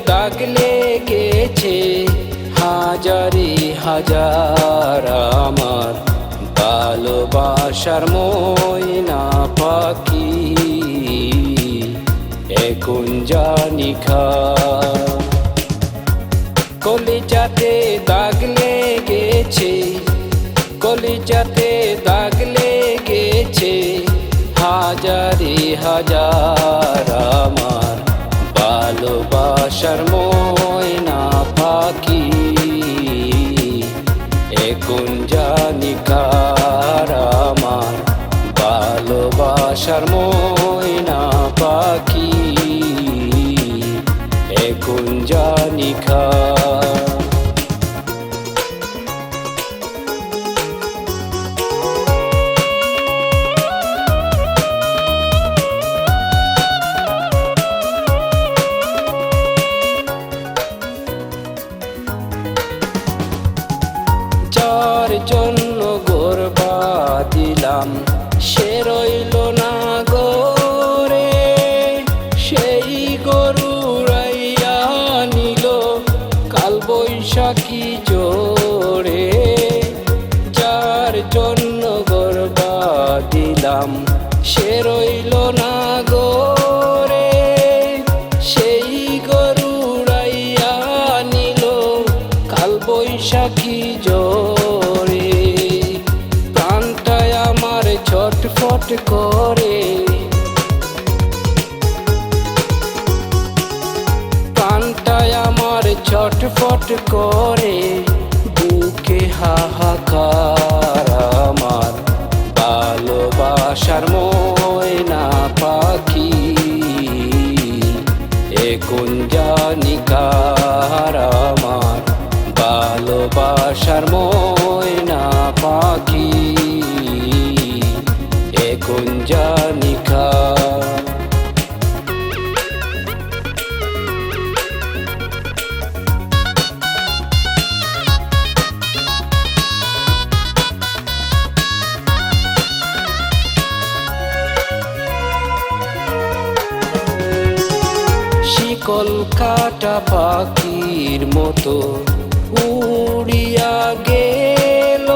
দাগ লেগেছে হাজারে হাজার আমার ভালোবাসার ময়না পাখি এখন জানি খা কলিজাতে দাগ লেগেছে কলিজাতে দাগ লেগেছে হাজারে হাজার আমার ভালোবাসার ময়না পাখি এখন জানি কার আমার ভালোবাসার ময়না পাখি এখন জানি কার জন্য গর্বা দিলাম সে রইল না গরে সেই গরু রাইয়া নিল কাল বৈশাখী জোরে যার জন্য গর্বা দিলাম সে রইল না গরে সেই গরু রাইয়া নিল কাল বৈশাখী জোরে ছটফট করে প্রাণটায় আমার ছটফট করে বুকে হাহাকার আমার ভালোবাসার ময়না পাখি এখন জানি কার আমার ভালোবাসার ময়না পাখি এখন জানি কার শিকল কাটা পাখির মতো উড়িয়া গেল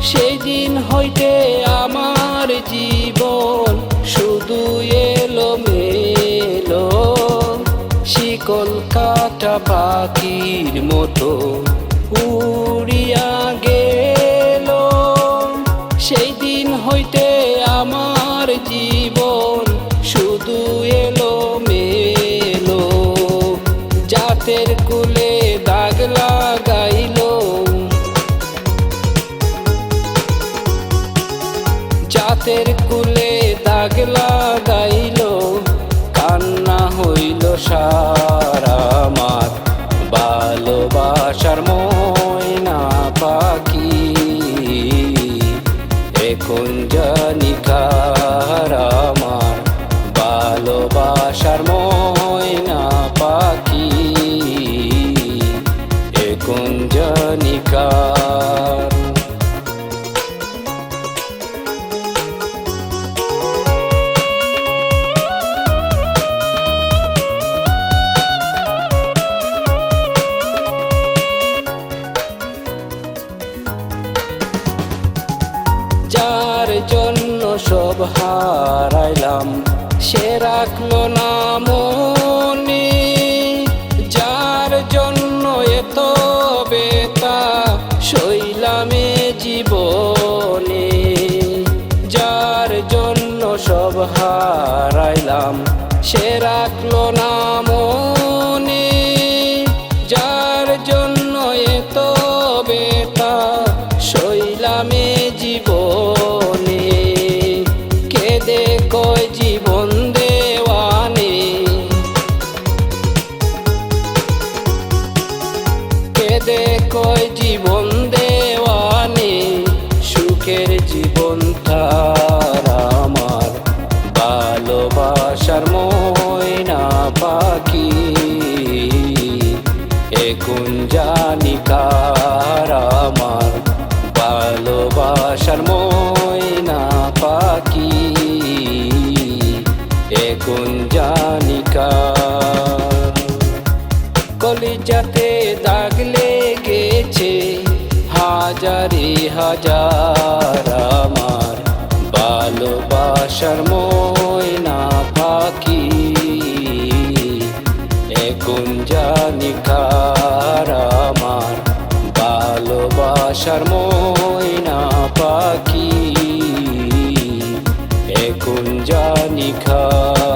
সেই দিন হইতে আমার জীবন শুধু এলো মেলো শিকল কাটা পাখির মতো উড়িয়া গেল সেই দিন হইতে আমার জীবন শুধু এলো মেলো জাতের কুলে দাগ লাগাইলো জাতের কুলে দাগ লাগাইলো কান্না হইল সারা আমার ভালোবাসার ময়না পাখি এখন জানি কার আমার ভালোবাসার ময়না পাখি এখন জানি কার যার জন্য সব হারাইলাম সে রাখলো না মনে যার জন্য এত বেতা সইলামে জীবনে যার জন্য সব হারাইলাম সে রাখলো না মনে যার জন্য এত বেতা সইলামে জীবনে কেঁদে কয় জীবন দেওয়ানে কেঁদে কয় জীবন দেওয়ানে সুখের জীবন তার আমার ভালোবাসার ময়না পাখি এখন জানি কার আমার ভালোবাসার ময়না পাখি এখন জানি কার। হাজারে হাজার আমার ভালোবাসার ময়না পাখি এখন জানি কার আমার ভালোবাসার ময়না পাখি এখন জানি কার।